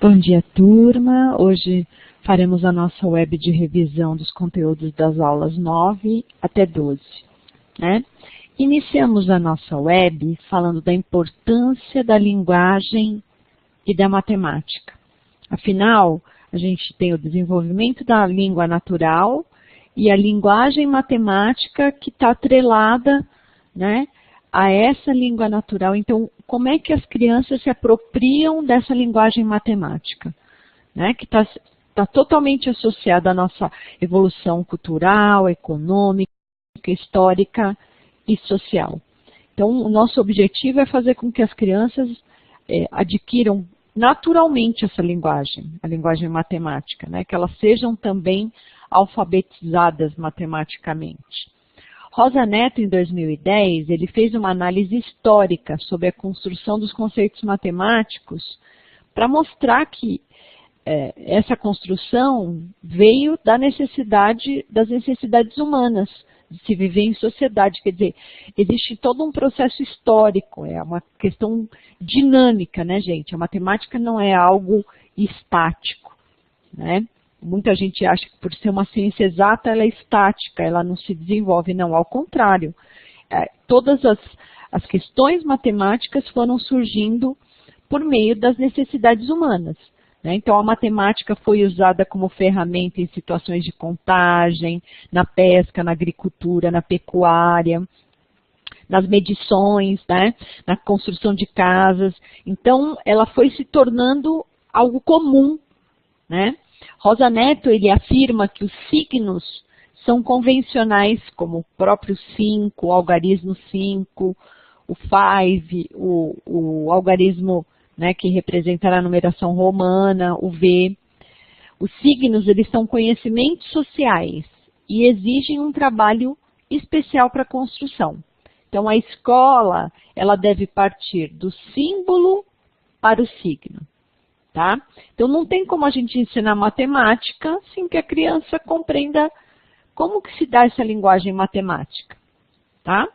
Bom dia, turma. Hoje faremos a nossa web de revisão dos conteúdos das aulas 9 até 12. Né? Iniciamos a nossa web falando da importância da linguagem e da matemática. Afinal, a gente tem o desenvolvimento da língua natural e a linguagem matemática que está atrelada, né, a essa língua natural. Então, como é que as crianças se apropriam dessa linguagem matemática, né, que está totalmente associada à nossa evolução cultural, econômica, histórica e social. Então, o nosso objetivo é fazer com que as crianças adquiram naturalmente essa linguagem, a linguagem matemática, né, que elas sejam também alfabetizadas matematicamente. Rosa Neto, em 2010, ele fez uma análise histórica sobre a construção dos conceitos matemáticos para mostrar que essa construção veio das necessidades humanas de se viver em sociedade. Quer dizer, existe todo um processo histórico, é uma questão dinâmica, né, gente? A matemática não é algo estático, né? Muita gente acha que por ser uma ciência exata, ela é estática, ela não se desenvolve. Não, ao contrário. Todas as questões matemáticas foram surgindo por meio das necessidades humanas. Né? Então, a matemática foi usada como ferramenta em situações de contagem, na pesca, na agricultura, na pecuária, nas medições, né? Na construção de casas. Então, ela foi se tornando algo comum, né? Rosa Neto, ele afirma que os signos são convencionais, como o próprio 5, o algarismo 5, o 5, o algarismo, né, que representa a numeração romana, o V. Os signos, eles são conhecimentos sociais e exigem um trabalho especial para a construção. Então, a escola, ela deve partir do símbolo para o signo. Tá? Então, não tem como a gente ensinar matemática sem que a criança compreenda como que se dá essa linguagem matemática. Tá?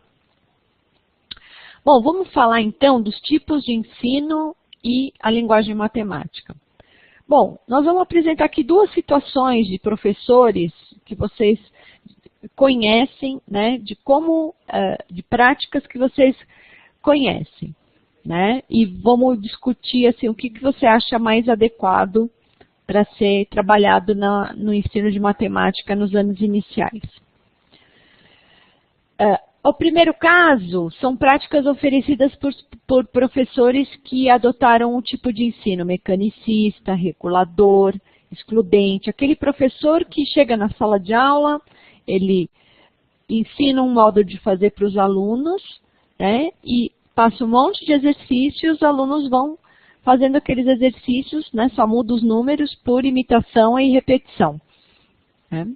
Bom, vamos falar então dos tipos de ensino e a linguagem matemática. Bom, nós vamos apresentar aqui duas situações de professores que vocês conhecem, né, de práticas que vocês conhecem. Né? E vamos discutir assim, o que você acha mais adequado para ser trabalhado no ensino de matemática nos anos iniciais. O primeiro caso são práticas oferecidas por professores que adotaram um tipo de ensino mecanicista, regulador, excludente. Aquele professor que chega na sala de aula, ele ensina um modo de fazer para os alunos, né? E passa um monte de exercícios, os alunos vão fazendo aqueles exercícios, né, só muda os números por imitação e repetição. Né?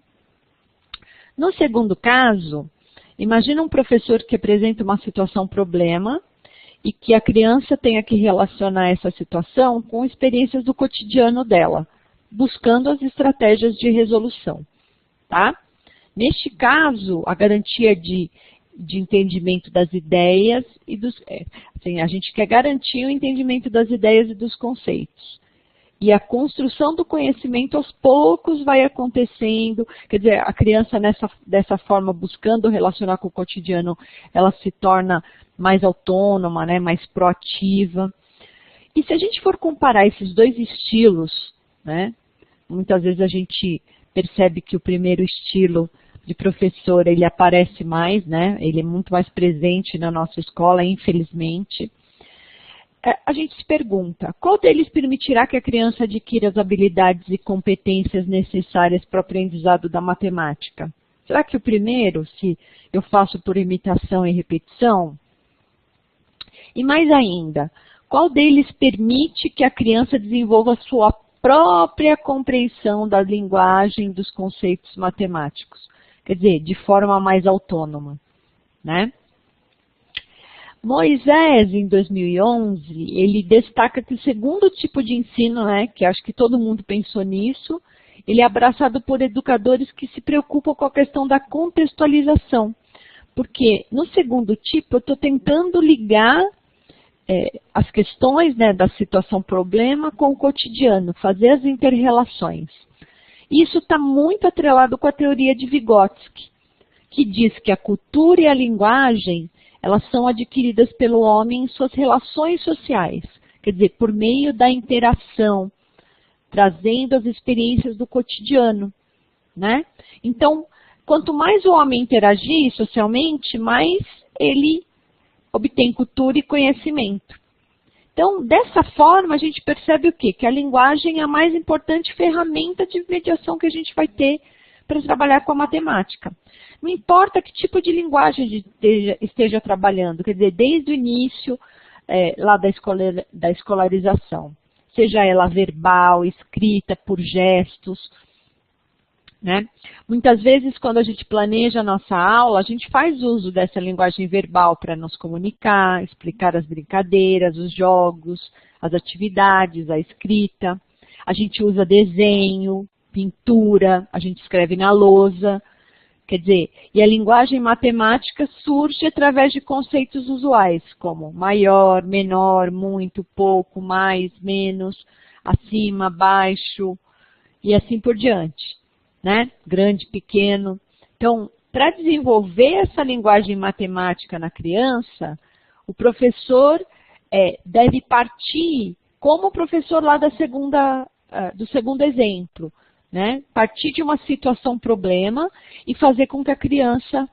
No segundo caso, imagina um professor que apresenta uma situação problema e que a criança tenha que relacionar essa situação com experiências do cotidiano dela, buscando as estratégias de resolução. Tá? Neste caso, a garantia de entendimento das ideias e dos... assim, a gente quer garantir o entendimento das ideias e dos conceitos. E a construção do conhecimento aos poucos vai acontecendo, quer dizer, a criança dessa forma, buscando relacionar com o cotidiano, ela se torna mais autônoma, né, mais proativa. E se a gente for comparar esses dois estilos, né, muitas vezes a gente percebe que o primeiro estilo de professor, ele aparece mais, né? Ele é muito mais presente na nossa escola, infelizmente. A gente se pergunta, qual deles permitirá que a criança adquira as habilidades e competências necessárias para o aprendizado da matemática? Será que o primeiro, se eu faço por imitação e repetição? E mais ainda, qual deles permite que a criança desenvolva a sua própria compreensão da linguagem dos conceitos matemáticos? Quer dizer, de forma mais autônoma, né? Moisés, em 2011, ele destaca que o segundo tipo de ensino, né, que acho que todo mundo pensou nisso, ele é abraçado por educadores que se preocupam com a questão da contextualização. Porque no segundo tipo, eu estou tentando ligar as questões, né, da situação-problema com o cotidiano, fazer as inter-relações. Isso está muito atrelado com a teoria de Vygotsky, que diz que a cultura e a linguagem, elas são adquiridas pelo homem em suas relações sociais, quer dizer, por meio da interação, trazendo as experiências do cotidiano, né? Então, quanto mais o homem interagir socialmente, mais ele obtém cultura e conhecimento. Então, dessa forma, a gente percebe o quê? Que a linguagem é a mais importante ferramenta de mediação que a gente vai ter para trabalhar com a matemática. Não importa que tipo de linguagem a gente esteja trabalhando, quer dizer, desde o início lá da escolarização, seja ela verbal, escrita, por gestos, né? Muitas vezes, quando a gente planeja a nossa aula, a gente faz uso dessa linguagem verbal para nos comunicar, explicar as brincadeiras, os jogos, as atividades, a escrita. A gente usa desenho, pintura, a gente escreve na lousa. Quer dizer, e a linguagem matemática surge através de conceitos usuais, como maior, menor, muito, pouco, mais, menos, acima, baixo, e assim por diante, né? Grande, pequeno. Então, para desenvolver essa linguagem matemática na criança, o professor deve partir, como o professor lá do segundo exemplo, né? Partir de uma situação-problema e fazer com que a criança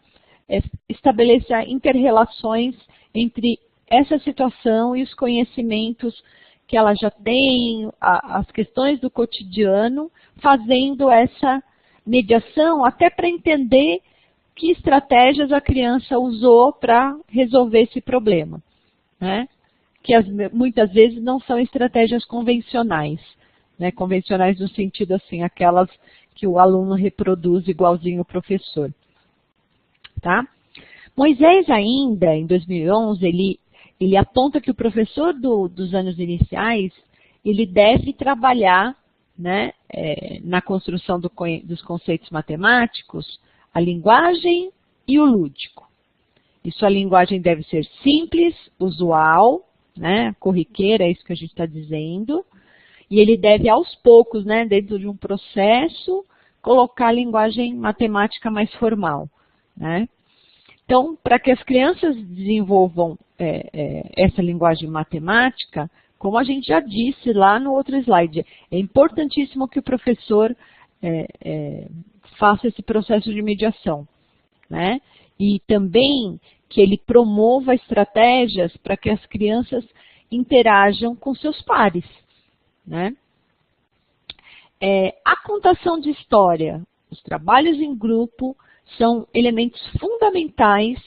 estabeleça inter-relações entre essa situação e os conhecimentos que ela já tem, as questões do cotidiano, fazendo essa mediação até para entender que estratégias a criança usou para resolver esse problema, né? Que muitas vezes não são estratégias convencionais. Né, convencionais no sentido assim, aquelas que o aluno reproduz igualzinho o professor. Tá? Moisés ainda, em 2011, ele aponta que o professor dos anos iniciais, ele deve trabalhar, né, na construção dos conceitos matemáticos, a linguagem e o lúdico. Isso, a linguagem deve ser simples, usual, né, corriqueira, é isso que a gente está dizendo. E ele deve, aos poucos, né, dentro de um processo, colocar a linguagem matemática mais formal, né? Então, para que as crianças desenvolvam essa linguagem matemática, como a gente já disse lá no outro slide, é importantíssimo que o professor faça esse processo de mediação, né? E também que ele promova estratégias para que as crianças interajam com seus pares. Né? A contação de história, os trabalhos em grupo são elementos fundamentais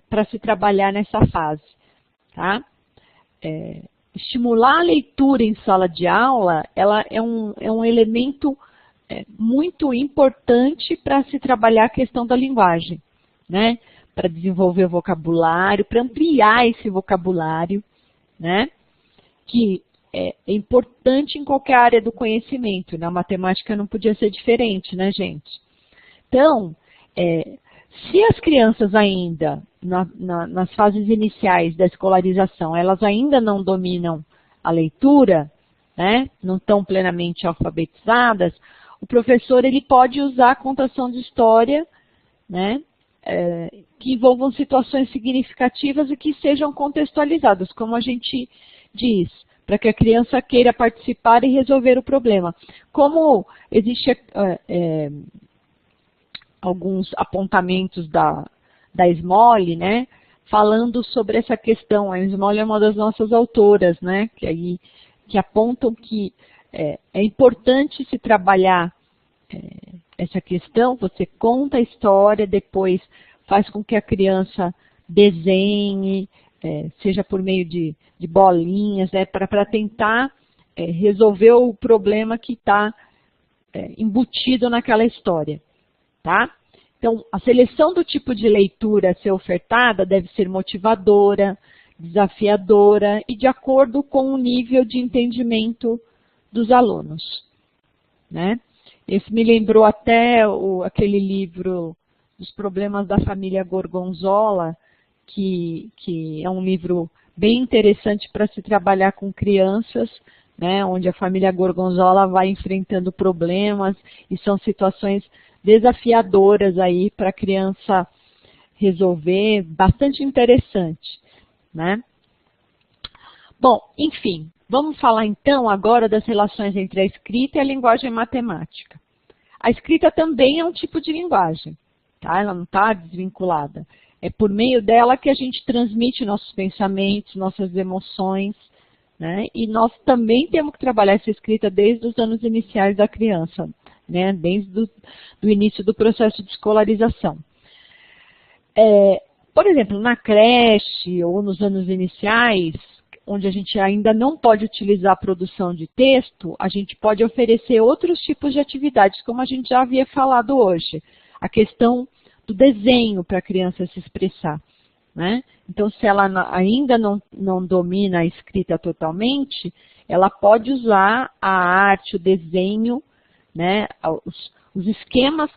para se trabalhar nessa fase. Tá? Estimular a leitura em sala de aula, ela é um elemento muito importante para se trabalhar a questão da linguagem, né? Para desenvolver o vocabulário, para ampliar esse vocabulário, né? Que é importante em qualquer área do conhecimento. Na matemática não podia ser diferente, né, gente? Então, se as crianças ainda, nas fases iniciais da escolarização, elas ainda não dominam a leitura, né, não estão plenamente alfabetizadas, o professor ele pode usar a contação de história, né, que envolvam situações significativas e que sejam contextualizadas, como a gente diz, para que a criança queira participar e resolver o problema. Como existe alguns apontamentos da Smolly, né, falando sobre essa questão. A Smolly é uma das nossas autoras, né, que apontam que é importante se trabalhar essa questão. Você conta a história, depois faz com que a criança desenhe, seja por meio de bolinhas, né, para tentar resolver o problema que está embutido naquela história. Tá? Então, a seleção do tipo de leitura a ser ofertada deve ser motivadora, desafiadora e de acordo com o nível de entendimento dos alunos. Né? Esse me lembrou até aquele livro Os Problemas da Família Gorgonzola, que é um livro bem interessante para se trabalhar com crianças, né, onde a família Gorgonzola vai enfrentando problemas e são situações desafiadoras aí para a criança resolver, bastante interessante, né? Bom, enfim, vamos falar então agora das relações entre a escrita e a linguagem matemática. A escrita também é um tipo de linguagem, tá? Ela não está desvinculada. É por meio dela que a gente transmite nossos pensamentos, nossas emoções, né? E nós também temos que trabalhar essa escrita desde os anos iniciais da criança, né? Desde o início do processo de escolarização. Por exemplo, na creche ou nos anos iniciais, onde a gente ainda não pode utilizar a produção de texto, a gente pode oferecer outros tipos de atividades, como a gente já havia falado hoje. A questão do desenho para a criança se expressar, né? Então, se ela ainda não domina a escrita totalmente, ela pode usar a arte, o desenho, né? Os esquemas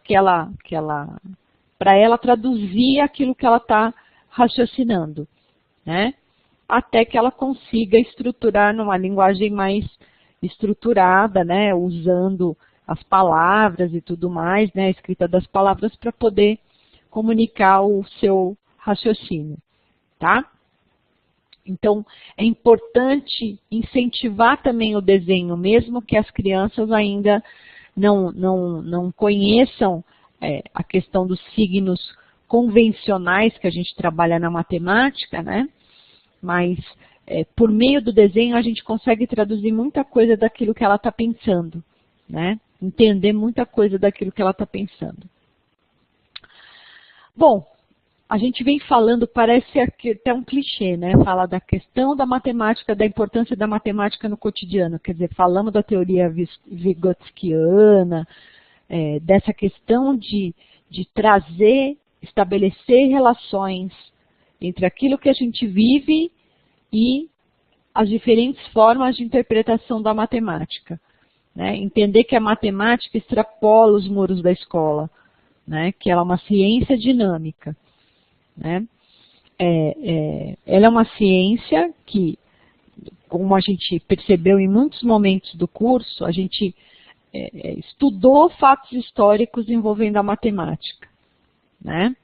para ela traduzir aquilo que ela está raciocinando, né? Até que ela consiga estruturar numa linguagem mais estruturada, né? Usando as palavras e tudo mais, né? A escrita das palavras para poder comunicar o seu raciocínio, tá? Então, é importante incentivar também o desenho, mesmo que as crianças ainda não conheçam a questão dos signos convencionais que a gente trabalha na matemática, né? Mas por meio do desenho a gente consegue traduzir muita coisa daquilo que ela está pensando, né? Entender muita coisa daquilo que ela está pensando. Bom, a gente vem falando, parece até um clichê, né? Falar da questão da matemática, da importância da matemática no cotidiano. Quer dizer, falamos da teoria vygotskiana, dessa questão de trazer, estabelecer relações entre aquilo que a gente vive e as diferentes formas de interpretação da matemática, né? Entender que a matemática extrapola os muros da escola, né? Que ela é uma ciência dinâmica, né? Ela é uma ciência que, como a gente percebeu em muitos momentos do curso, a gente estudou fatos históricos envolvendo a matemática, né?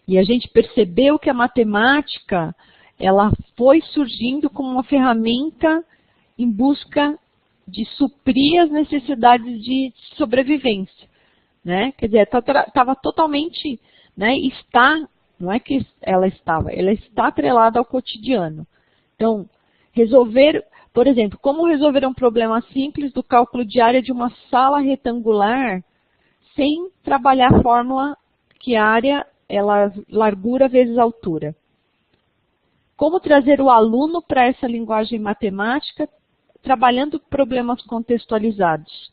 E a gente percebeu que a matemática, ela foi surgindo como uma ferramenta em busca de suprir as necessidades de sobrevivência, né? Quer dizer, estava totalmente, né, não é que ela está atrelada ao cotidiano. Então, por exemplo, como resolver um problema simples do cálculo de área de uma sala retangular sem trabalhar a fórmula que a área é largura vezes altura. Como trazer o aluno para essa linguagem matemática trabalhando problemas contextualizados?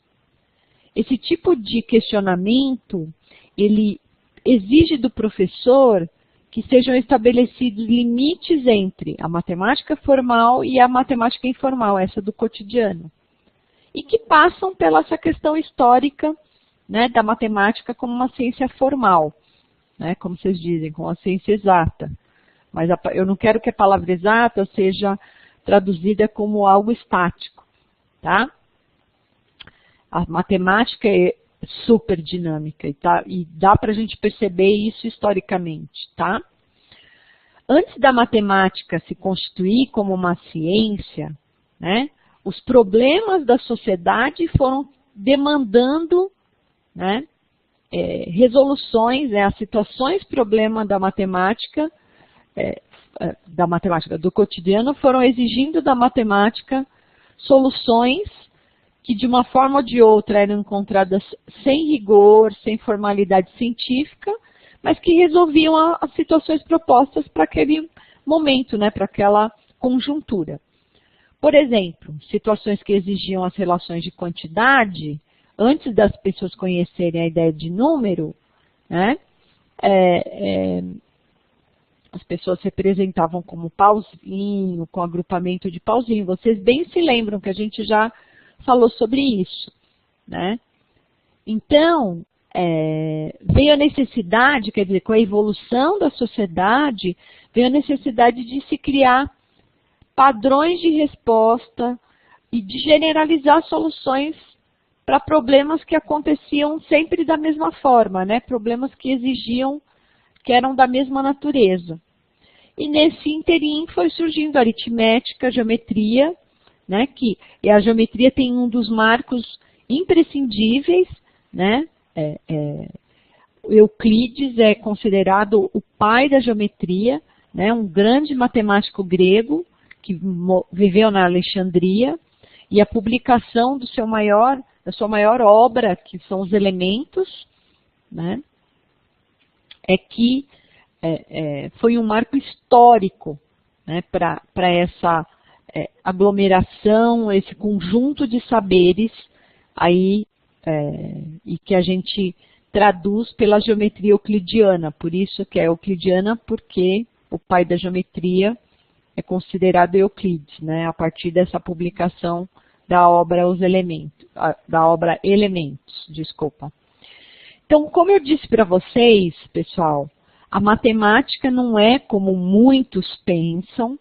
Esse tipo de questionamento, ele exige do professor que sejam estabelecidos limites entre a matemática formal e a matemática informal, essa do cotidiano. E que passam pela essa questão histórica, né, da matemática como uma ciência formal, né, como vocês dizem, como uma ciência exata. Mas eu não quero que a palavra exata seja traduzida como algo estático, tá? A matemática é super dinâmica e dá para a gente perceber isso historicamente, tá? Antes da matemática se constituir como uma ciência, né, os problemas da sociedade foram demandando, né, resoluções, as situações problema da matemática do cotidiano foram exigindo da matemática soluções que de uma forma ou de outra eram encontradas sem rigor, sem formalidade científica, mas que resolviam as situações propostas para aquele momento, né, para aquela conjuntura. Por exemplo, situações que exigiam as relações de quantidade, antes das pessoas conhecerem a ideia de número, né, as pessoas representavam como pauzinho, com agrupamento de pauzinho. Vocês bem se lembram que a gente já falou sobre isso, né? Então, veio a necessidade, quer dizer, com a evolução da sociedade, veio a necessidade de se criar padrões de resposta e de generalizar soluções para problemas que aconteciam sempre da mesma forma, né? Problemas que exigiam, que eram da mesma natureza. E nesse interim foi surgindo a aritmética, a geometria, né? E a geometria tem um dos marcos imprescindíveis, né? Euclides é considerado o pai da geometria, né? Um grande matemático grego que viveu na Alexandria, e a publicação da sua maior obra, que são os Elementos, né? Foi um marco histórico, né? Para essa aglomeração, esse conjunto de saberes aí, e que a gente traduz pela geometria euclidiana. Por isso que é euclidiana, porque o pai da geometria é considerado Euclides, né? A partir dessa publicação da obra Elementos, desculpa. Então, como eu disse para vocês, pessoal, a matemática não é, como muitos pensam,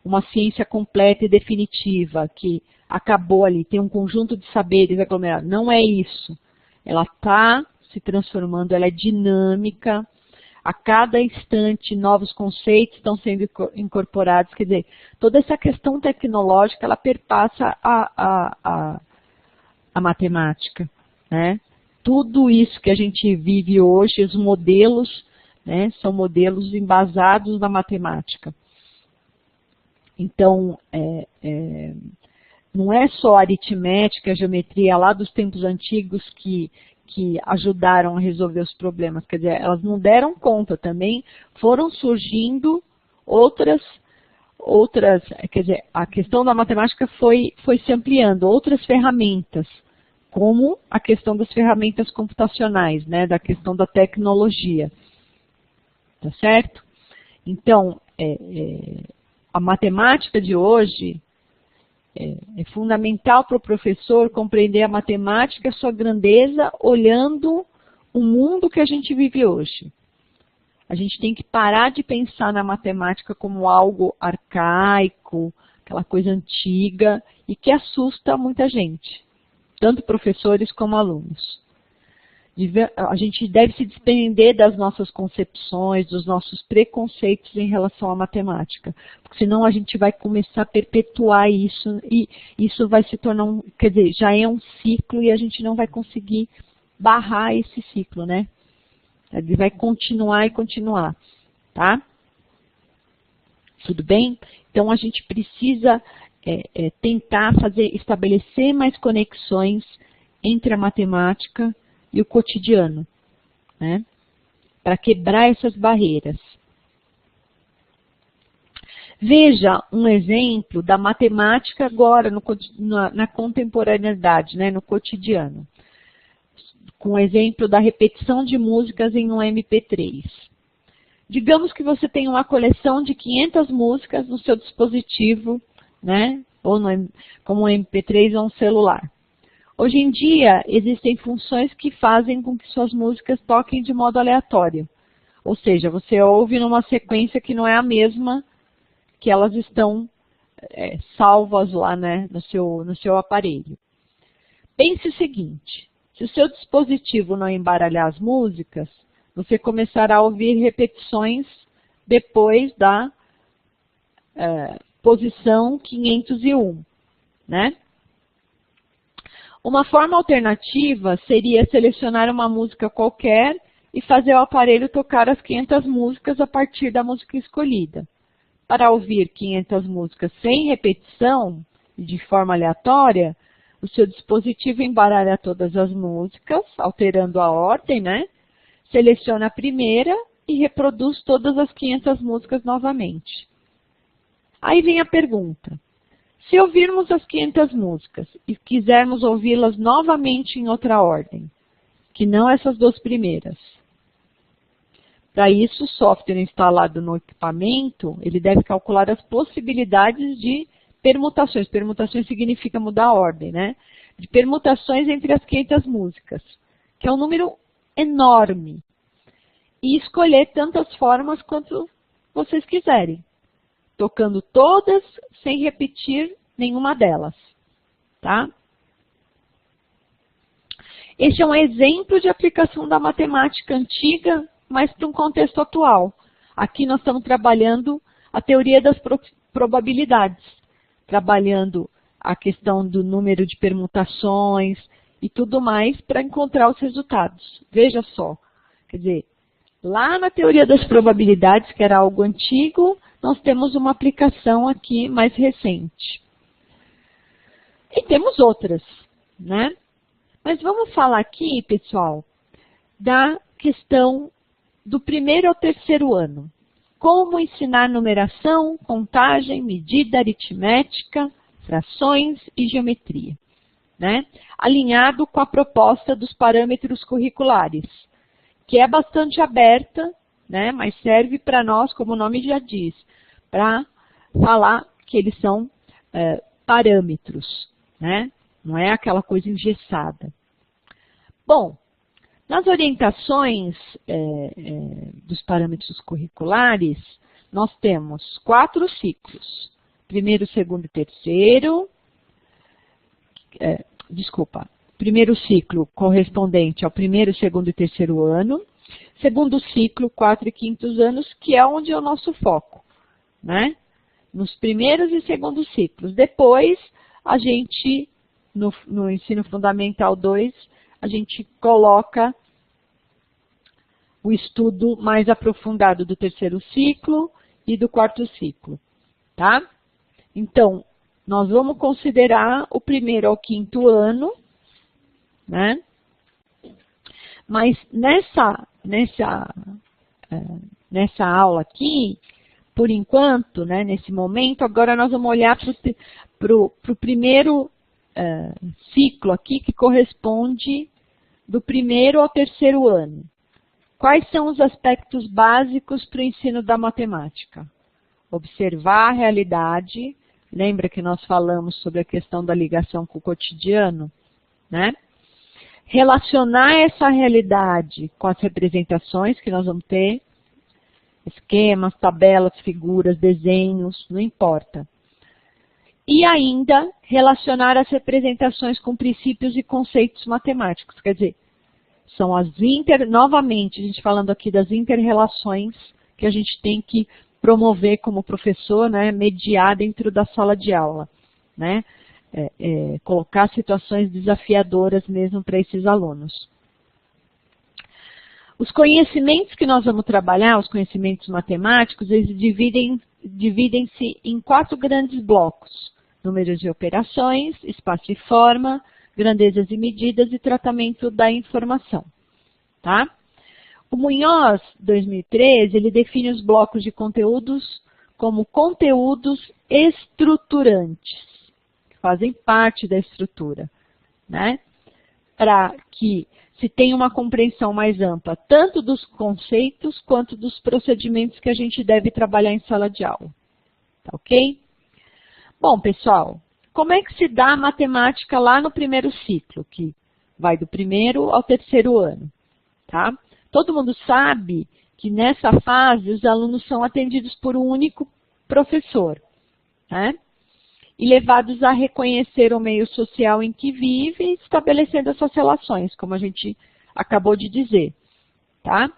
uma ciência completa e definitiva, que acabou ali, tem um conjunto de saberes aglomerados. Não é isso. Ela está se transformando, ela é dinâmica. A cada instante, novos conceitos estão sendo incorporados. Quer dizer, toda essa questão tecnológica, ela perpassa a matemática, né? Tudo isso que a gente vive hoje, os modelos, né, são modelos embasados na matemática. Então, não é só a aritmética, a geometria lá dos tempos antigos que ajudaram a resolver os problemas, quer dizer, elas não deram conta, também foram surgindo outras, quer dizer, a questão da matemática foi se ampliando, outras ferramentas, como a questão das ferramentas computacionais, né, da questão da tecnologia, tá certo? Então, a matemática de hoje é fundamental para o professor compreender a matemática e a sua grandeza olhando o mundo que a gente vive hoje. A gente tem que parar de pensar na matemática como algo arcaico, aquela coisa antiga e que assusta muita gente, tanto professores como alunos. A gente deve se desprender das nossas concepções, dos nossos preconceitos em relação à matemática, porque senão a gente vai começar a perpetuar isso e isso vai se tornar quer dizer, já é um ciclo e a gente não vai conseguir barrar esse ciclo, né? Ele vai continuar e continuar, tá? Tudo bem? Então a gente precisa tentar estabelecer mais conexões entre a matemática e o cotidiano, né? Para quebrar essas barreiras. Veja um exemplo da matemática agora na contemporaneidade, né? No cotidiano. Com o exemplo da repetição de músicas em um MP3. Digamos que você tem uma coleção de 500 músicas no seu dispositivo, né? Ou como um MP3 ou um celular. Hoje em dia, existem funções que fazem com que suas músicas toquem de modo aleatório. Ou seja, você ouve numa sequência que não é a mesma que elas estão salvas lá, né, no seu aparelho. Pense o seguinte, se o seu dispositivo não embaralhar as músicas, você começará a ouvir repetições depois da posição 501, né? Uma forma alternativa seria selecionar uma música qualquer e fazer o aparelho tocar as 500 músicas a partir da música escolhida. Para ouvir 500 músicas sem repetição e de forma aleatória, o seu dispositivo embaralha todas as músicas, alterando a ordem, né? Seleciona a primeira e reproduz todas as 500 músicas novamente. Aí vem a pergunta. Se ouvirmos as 500 músicas e quisermos ouvi-las novamente em outra ordem, que não essas duas primeiras, para isso o software instalado no equipamento, ele deve calcular as possibilidades de permutações. Permutações significa mudar a ordem, né? De permutações entre as 500 músicas, que é um número enorme e escolher tantas formas quanto vocês quiserem, tocando todas sem repetir nenhuma delas, tá? Este é um exemplo de aplicação da matemática antiga, mas para um contexto atual. Aqui nós estamos trabalhando a teoria das probabilidades, trabalhando a questão do número de permutações e tudo mais para encontrar os resultados. Veja só, quer dizer, lá na teoria das probabilidades, que era algo antigo, nós temos uma aplicação aqui mais recente. E temos outras, né? Mas vamos falar aqui, pessoal, da questão do primeiro ao terceiro ano. Como ensinar numeração, contagem, medida aritmética, frações e geometria, né? Alinhado com a proposta dos parâmetros curriculares, que é bastante aberta, né? Mas serve para nós, como o nome já diz, para falar que eles são parâmetros, né? Não é aquela coisa engessada. Bom, nas orientações dos parâmetros curriculares, nós temos 4 ciclos. Primeiro, segundo e terceiro. Primeiro ciclo correspondente ao primeiro, segundo e terceiro ano. Segundo ciclo, 4 e 5º anos, que é onde é o nosso foco, né? Nos primeiros e segundos ciclos. Depois, a gente, no ensino fundamental 2, a gente coloca o estudo mais aprofundado do terceiro ciclo e do 4º ciclo, tá? Então, nós vamos considerar o primeiro ao 5º ano, né? Mas nessa aula aqui, por enquanto, né, nesse momento, agora nós vamos olhar para o primeiro ciclo aqui, que corresponde do primeiro ao terceiro ano. Quais são os aspectos básicos para o ensino da matemática? Observar a realidade. Lembra que nós falamos sobre a questão da ligação com o cotidiano, né? Relacionar essa realidade com as representações que nós vamos ter, esquemas, tabelas, figuras, desenhos, não importa. E ainda relacionar as representações com princípios e conceitos matemáticos, quer dizer, são novamente, a gente falando aqui das inter-relações que a gente tem que promover como professor, né, mediar dentro da sala de aula, né, colocar situações desafiadoras mesmo para esses alunos. Os conhecimentos que nós vamos trabalhar, os conhecimentos matemáticos, eles dividem-se em 4 grandes blocos: números e operações, espaço e forma, grandezas e medidas e tratamento da informação, tá? O Munhoz, 2013, ele define os blocos de conteúdos como conteúdos estruturantes, que fazem parte da estrutura, né? Para que se tenha uma compreensão mais ampla, tanto dos conceitos quanto dos procedimentos que a gente deve trabalhar em sala de aula, tá ok? Bom, pessoal, como é que se dá a matemática lá no primeiro ciclo, que vai do primeiro ao terceiro ano, tá? Todo mundo sabe que nessa fase os alunos são atendidos por um único professor, né? E levados a reconhecer o meio social em que vivem, estabelecendo essas relações, como a gente acabou de dizer, tá?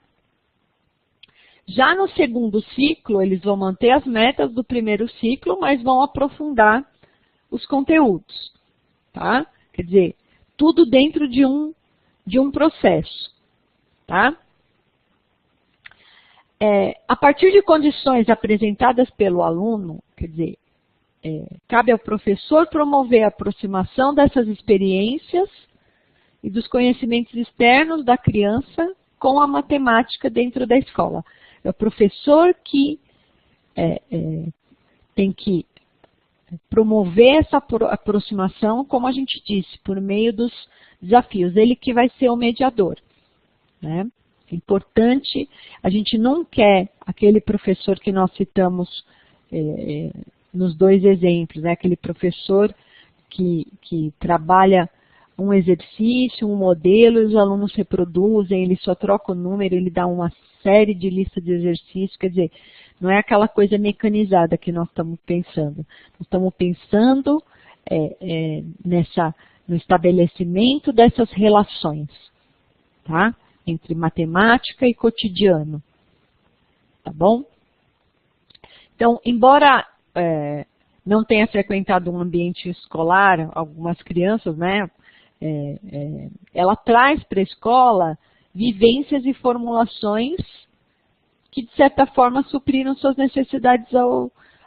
Já no segundo ciclo, eles vão manter as metas do primeiro ciclo, mas vão aprofundar os conteúdos, tá? Quer dizer, tudo dentro de um processo, tá? A partir de condições apresentadas pelo aluno, quer dizer, cabe ao professor promover a aproximação dessas experiências e dos conhecimentos externos da criança com a matemática dentro da escola. É o professor que tem que promover essa aproximação, como a gente disse, por meio dos desafios. Ele que vai ser o mediador, né? É importante, a gente não quer aquele professor que nós citamos nos 2 exemplos, né? Aquele professor que trabalha um exercício, um modelo, e os alunos reproduzem, ele só troca o número, ele dá uma série de listas de exercícios, quer dizer, não é aquela coisa mecanizada que nós estamos pensando. Nós estamos pensando no estabelecimento dessas relações, tá? Entre matemática e cotidiano, tá bom? Então, embora não tenha frequentado um ambiente escolar, algumas crianças, né, ela traz para a escola vivências e formulações que, de certa forma, supriram suas necessidades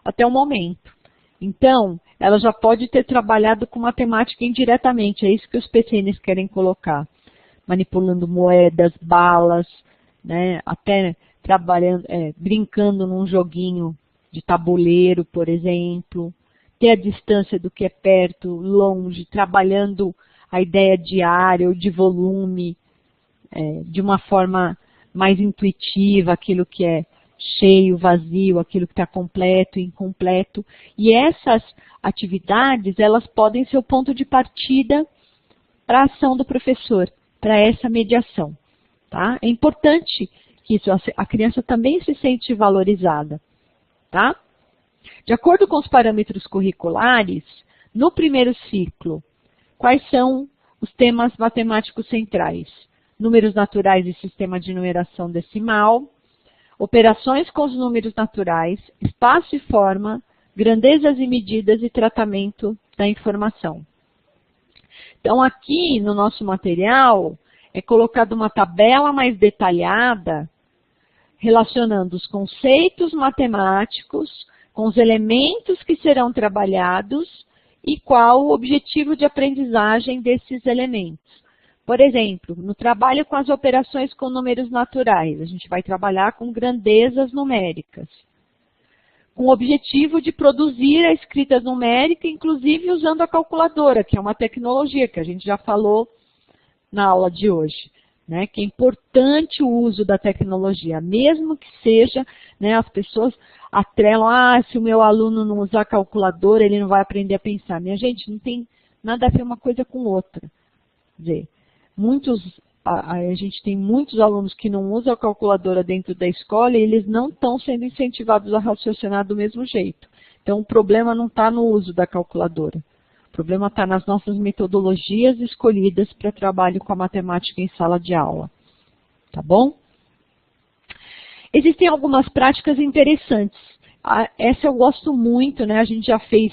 até o momento. Então, ela já pode ter trabalhado com matemática indiretamente, é isso que os PCNs querem colocar. Manipulando moedas, balas, né, até trabalhando, brincando num joguinho de tabuleiro, por exemplo, ter a distância do que é perto, longe, trabalhando a ideia de área ou de volume, de uma forma mais intuitiva, aquilo que é cheio, vazio, aquilo que está completo, incompleto. E essas atividades, elas podem ser o ponto de partida para a ação do professor, para essa mediação. Tá? É importante que a criança também se sente valorizada. Tá? De acordo com os parâmetros curriculares, no primeiro ciclo, quais são os temas matemáticos centrais? Números naturais e sistema de numeração decimal, operações com os números naturais, espaço e forma, grandezas e medidas e tratamento da informação. Então, aqui no nosso material, é colocada uma tabela mais detalhada relacionando os conceitos matemáticos com os elementos que serão trabalhados e qual o objetivo de aprendizagem desses elementos. Por exemplo, no trabalho com as operações com números naturais, a gente vai trabalhar com grandezas numéricas, com o objetivo de produzir a escrita numérica, inclusive usando a calculadora, que é uma tecnologia que a gente já falou na aula de hoje, né, que é importante o uso da tecnologia, mesmo que seja, né, as pessoas atrelam, se o meu aluno não usar calculadora, ele não vai aprender a pensar. Minha gente, não tem nada a ver uma coisa com outra. Quer dizer, a gente tem muitos alunos que não usam a calculadora dentro da escola e eles não estão sendo incentivados a raciocinar do mesmo jeito. Então, o problema não está no uso da calculadora. O problema está nas nossas metodologias escolhidas para trabalho com a matemática em sala de aula. Tá bom? Existem algumas práticas interessantes. Essa eu gosto muito, né? A gente já fez,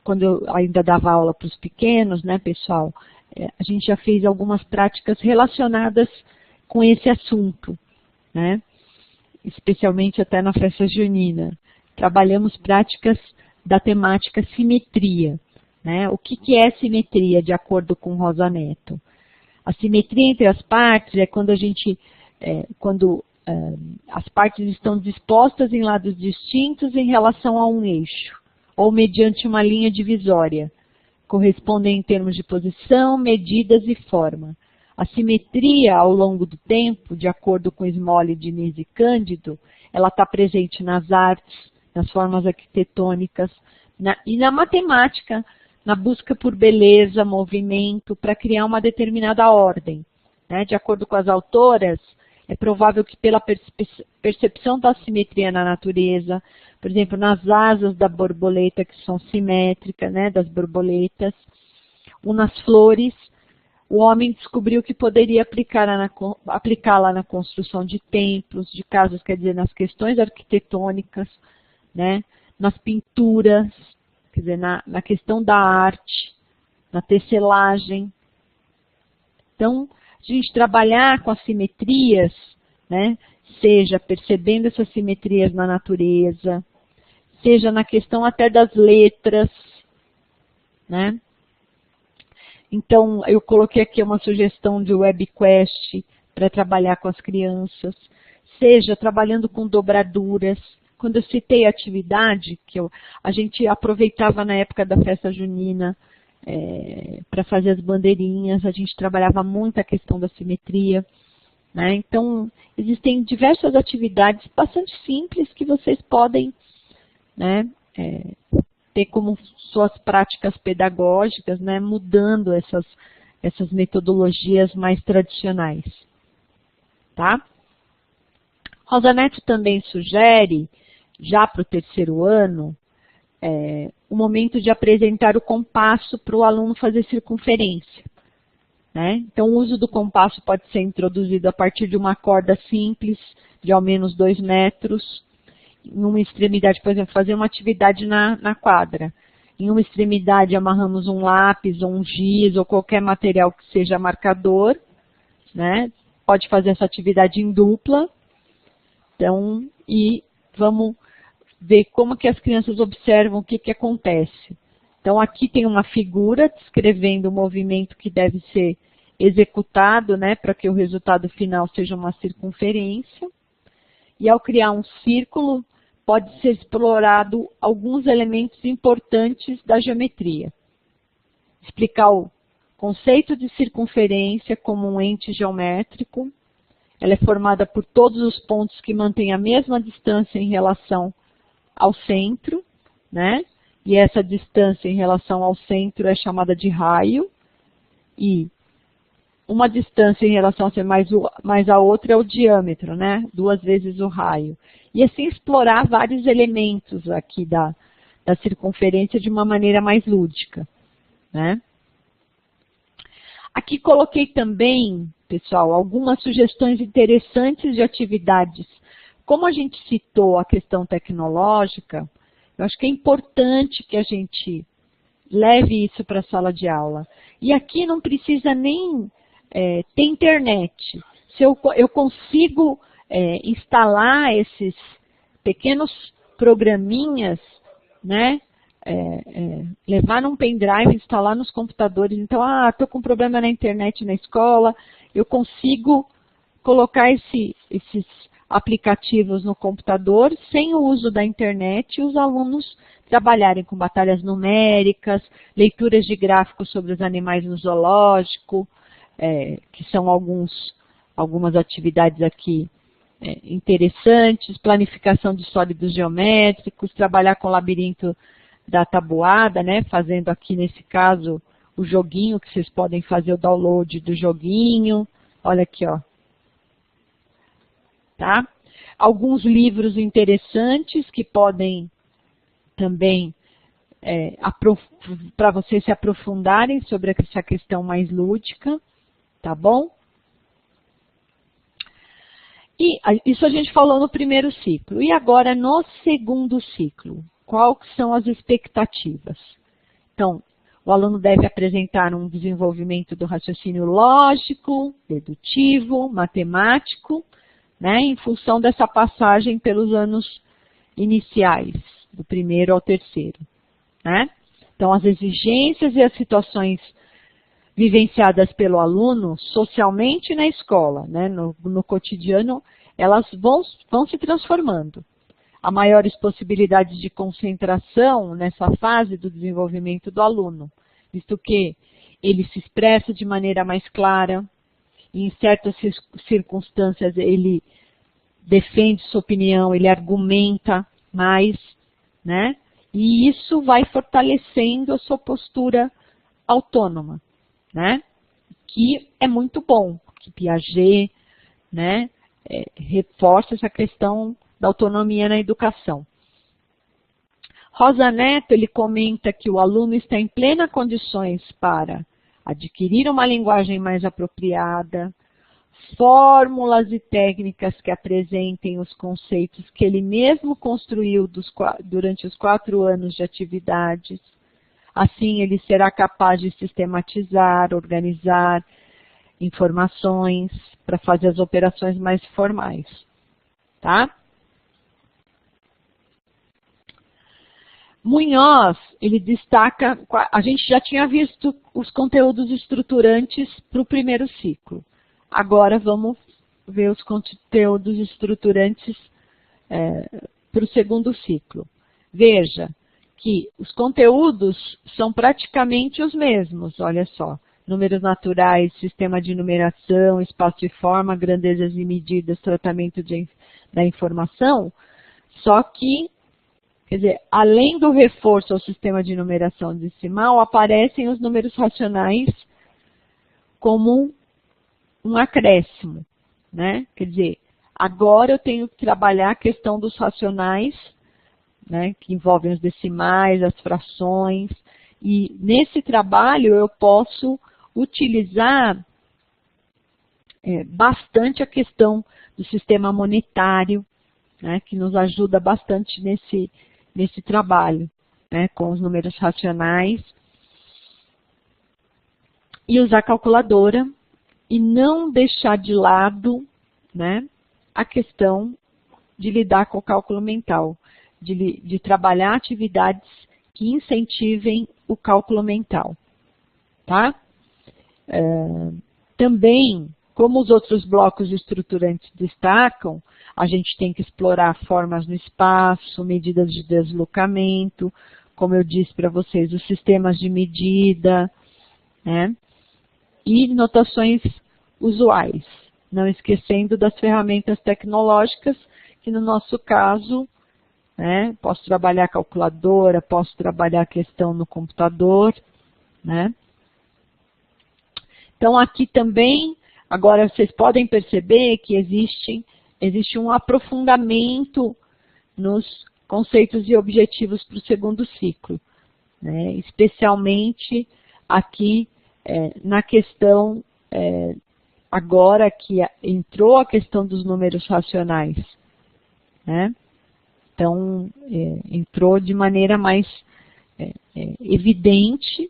quando eu ainda dava aula para os pequenos, né, pessoal? A gente já fez algumas práticas relacionadas com esse assunto, né? Especialmente até na festa junina. Trabalhamos práticas da temática simetria, né? O que é simetria, de acordo com Rosa Neto? A simetria entre as partes é quando as partes estão dispostas em lados distintos em relação a um eixo, ou mediante uma linha divisória. Correspondem em termos de posição, medidas e forma. A simetria, ao longo do tempo, de acordo com Smolli, Diniz e Cândido, ela está presente nas artes, nas formas arquitetônicas e na matemática, na busca por beleza, movimento, para criar uma determinada ordem. Né? De acordo com as autoras, é provável que pela percepção da simetria na natureza, por exemplo, nas asas da borboleta, que são simétricas, né, das borboletas, ou nas flores, o homem descobriu que poderia aplicá-la na construção de templos, de casas, quer dizer, nas questões arquitetônicas, né, nas pinturas, quer dizer, na questão da arte, na tecelagem. Então, a gente trabalhar com as simetrias, né, seja percebendo essas simetrias na natureza, seja na questão até das letras, né? Então, eu coloquei aqui uma sugestão de webquest para trabalhar com as crianças, seja trabalhando com dobraduras. Quando eu citei a atividade, a gente aproveitava na época da festa junina para fazer as bandeirinhas, a gente trabalhava muito a questão da simetria. Né? Então, existem diversas atividades bastante simples que vocês podem, né, ter como suas práticas pedagógicas, né, mudando essas metodologias mais tradicionais. Tá? Rosa Neto também sugere, já para o terceiro ano, o momento de apresentar o compasso para o aluno fazer circunferência. Né? Então, o uso do compasso pode ser introduzido a partir de uma corda simples, de ao menos 2 metros, em uma extremidade, por exemplo, fazer uma atividade na quadra. Em uma extremidade amarramos um lápis, ou um giz, ou qualquer material que seja marcador, né? Pode fazer essa atividade em dupla. Então, e vamos ver como que as crianças observam o que acontece. Então, aqui tem uma figura descrevendo o movimento que deve ser executado, né, para que o resultado final seja uma circunferência. E ao criar um círculo, pode ser explorado alguns elementos importantes da geometria. Explicar o conceito de circunferência como um ente geométrico. Ela é formada por todos os pontos que mantêm a mesma distância em relação ao centro, né? E essa distância em relação ao centro é chamada de raio. E uma distância em relação a ser mais a outra é o diâmetro, né? 2 vezes o raio. E assim explorar vários elementos aqui da circunferência de uma maneira mais lúdica, né? Aqui coloquei também, pessoal, algumas sugestões interessantes de atividades. Como a gente citou a questão tecnológica, eu acho que é importante que a gente leve isso para a sala de aula. E aqui não precisa nem ter internet. Se eu consigo instalar esses pequenos programinhas, né? Levar num pendrive, instalar nos computadores. Então, estou com problema na internet na escola, eu consigo colocar esses aplicativos no computador sem o uso da internet e os alunos trabalharem com batalhas numéricas, leituras de gráficos sobre os animais no zoológico, que são algumas atividades aqui interessantes, planificação de sólidos geométricos, trabalhar com o labirinto da tabuada, né, fazendo aqui nesse caso o joguinho, que vocês podem fazer o download do joguinho, olha aqui, ó. Tá? Alguns livros interessantes que podem também, para vocês se aprofundarem sobre essa questão mais lúdica, tá bom? E isso a gente falou no primeiro ciclo. E agora, no segundo ciclo, quais são as expectativas? Então, o aluno deve apresentar um desenvolvimento do raciocínio lógico, dedutivo, matemático, né, em função dessa passagem pelos anos iniciais, do primeiro ao terceiro. Né? Então, as exigências e as situações vivenciadas pelo aluno socialmente na escola, né, no cotidiano, elas vão se transformando. Há maiores possibilidades de concentração nessa fase do desenvolvimento do aluno, visto que ele se expressa de maneira mais clara, e em certas circunstâncias ele defende sua opinião, ele argumenta mais, né? E isso vai fortalecendo a sua postura autônoma, né? Que é muito bom, que Piaget, né, reforça essa questão da autonomia na educação. Rosa Neto, ele comenta que o aluno está em plenas condições para adquirir uma linguagem mais apropriada, fórmulas e técnicas que apresentem os conceitos que ele mesmo construiu durante os 4 anos de atividades. Assim, ele será capaz de sistematizar, organizar informações para fazer as operações mais formais. Tá? Munhoz, ele destaca, a gente já tinha visto os conteúdos estruturantes para o primeiro ciclo. Agora vamos ver os conteúdos estruturantes para o segundo ciclo. Veja que os conteúdos são praticamente os mesmos, olha só. Números naturais, sistema de numeração, espaço e forma, grandezas e medidas, tratamento da informação, só que Quer dizer, além do reforço ao sistema de numeração decimal, aparecem os números racionais como um acréscimo, né? Quer dizer, agora eu tenho que trabalhar a questão dos racionais, né, que envolvem os decimais, as frações, e nesse trabalho eu posso utilizar bastante a questão do sistema monetário, né, que nos ajuda bastante nesse trabalho, né, com os números racionais, e usar a calculadora, e não deixar de lado, né, a questão de lidar com o cálculo mental, de trabalhar atividades que incentivem o cálculo mental, tá? Também, como os outros blocos estruturantes destacam, a gente tem que explorar formas no espaço, medidas de deslocamento, como eu disse para vocês, os sistemas de medida, né? E notações usuais, não esquecendo das ferramentas tecnológicas, que no nosso caso, né, posso trabalhar a calculadora, posso trabalhar a questão no computador, né? Então aqui também, agora vocês podem perceber que existe um aprofundamento nos conceitos e objetivos para o segundo ciclo, né? Especialmente aqui na questão, agora que entrou a questão dos números racionais, né? Então, entrou de maneira mais evidente,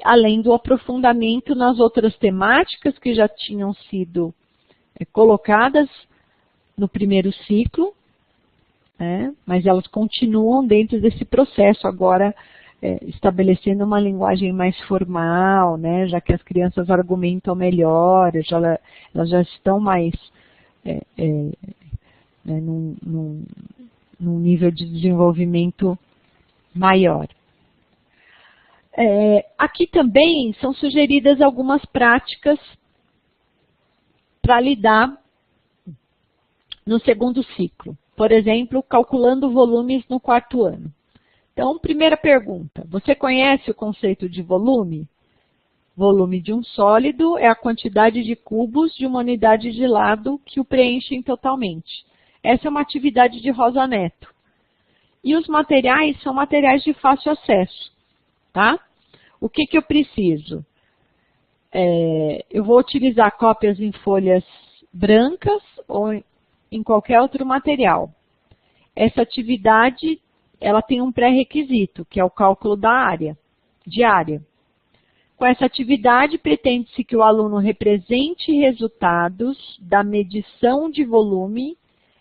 além do aprofundamento nas outras temáticas que já tinham sido colocadas no primeiro ciclo, né? Mas elas continuam dentro desse processo agora, estabelecendo uma linguagem mais formal, né? Já que as crianças argumentam melhor, elas já estão mais né, num nível de desenvolvimento maior. Aqui também são sugeridas algumas práticas para lidar no segundo ciclo. Por exemplo, calculando volumes no quarto ano. Então, primeira pergunta, você conhece o conceito de volume? Volume de um sólido é a quantidade de cubos de uma unidade de lado que o preenchem totalmente. Essa é uma atividade de Rosa Neto. E os materiais são materiais de fácil acesso, tá? O que eu preciso? Eu vou utilizar cópias em folhas brancas ou em qualquer outro material. Essa atividade, ela tem um pré-requisito, que é o cálculo da área, diária. Com essa atividade, pretende-se que o aluno represente resultados da medição de volume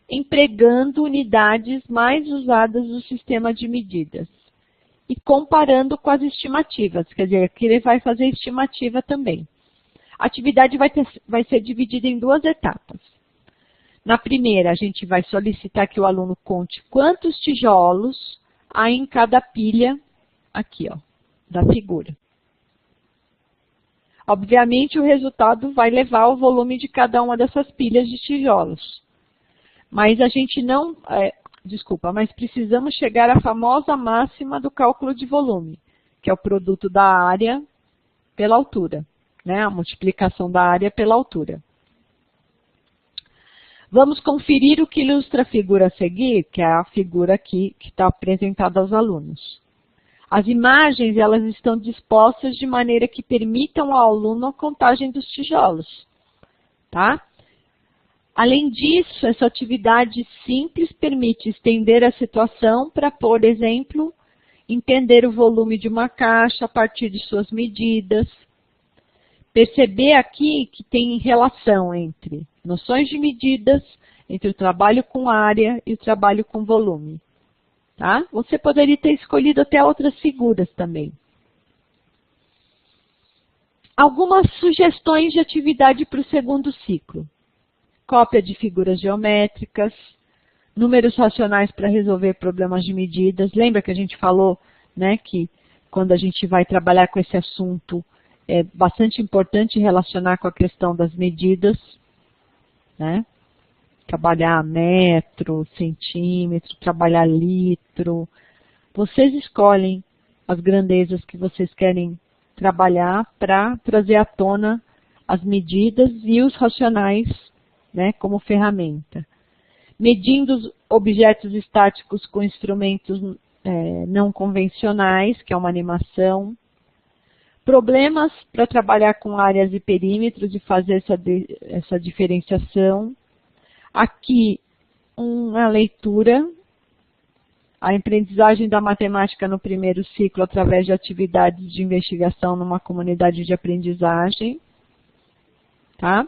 empregando unidades mais usadas do sistema de medidas e comparando com as estimativas, quer dizer, aqui ele vai fazer estimativa também. A atividade vai ser dividida em duas etapas. Na primeira, a gente vai solicitar que o aluno conte quantos tijolos há em cada pilha, aqui, ó, da figura. Obviamente, o resultado vai levar ao volume de cada uma dessas pilhas de tijolos. Mas a gente não, mas precisamos chegar à famosa máxima do cálculo de volume, que é o produto da área pela altura, né? A multiplicação da área pela altura. Vamos conferir o que ilustra a figura a seguir, que é a figura aqui que está apresentada aos alunos. As imagens, elas estão dispostas de maneira que permitam ao aluno a contagem dos tijolos, tá? Além disso, essa atividade simples permite estender a situação para, por exemplo, entender o volume de uma caixa a partir de suas medidas. Perceber aqui que tem relação entre noções de medidas, entre o trabalho com área e o trabalho com volume. Tá? Você poderia ter escolhido até outras figuras também. Algumas sugestões de atividade para o segundo ciclo. Cópia de figuras geométricas, números racionais para resolver problemas de medidas. Lembra que a gente falou, né, que quando a gente vai trabalhar com esse assunto, é bastante importante relacionar com a questão das medidas, né? trabalhar metro, centímetro, trabalhar litro. Vocês escolhem as grandezas que vocês querem trabalhar para trazer à tona as medidas e os racionais, né, como ferramenta. Medindo os objetos estáticos com instrumentos não convencionais, que é uma animação. Problemas para trabalhar com áreas e perímetros e fazer essa diferenciação. Aqui, uma leitura. A aprendizagem da matemática no primeiro ciclo através de atividades de investigação numa comunidade de aprendizagem. Tá?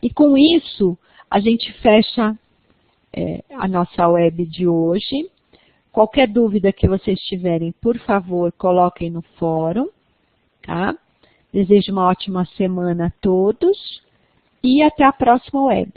E com isso, a gente fecha a nossa web de hoje. Qualquer dúvida que vocês tiverem, por favor, coloquem no fórum. Tá? Desejo uma ótima semana a todos e até a próxima web.